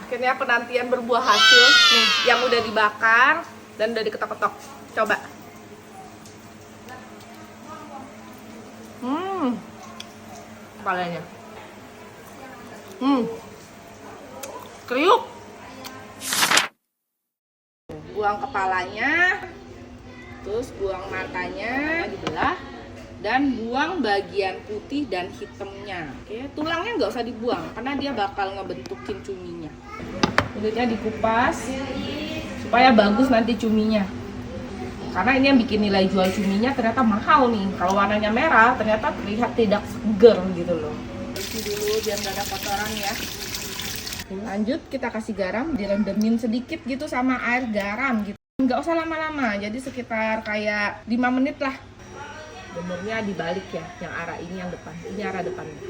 Akhirnya penantian berbuah hasil. Nih, yang udah dibakar dan udah diketok-ketok. Coba. Kepalanya. Kriuk. Buang kepalanya. Terus buang matanya, dibelah. Dan buang bagian putih dan hitamnya. Oke, tulangnya nggak usah dibuang karena dia bakal ngebentukin cuminya. Kulitnya dikupas supaya bagus nanti cuminya. Karena ini yang bikin nilai jual cuminya ternyata mahal nih. Kalau warnanya merah ternyata terlihat tidak seger gitu loh. Isi dulu biar nggak ada kotoran ya. Lanjut kita kasih garam, direndemin sedikit gitu sama air garam gitu. Nggak usah lama-lama, jadi sekitar kayak 5 menit lah. Benarnya dibalik ya, yang arah ini yang depan, ini arah depannya.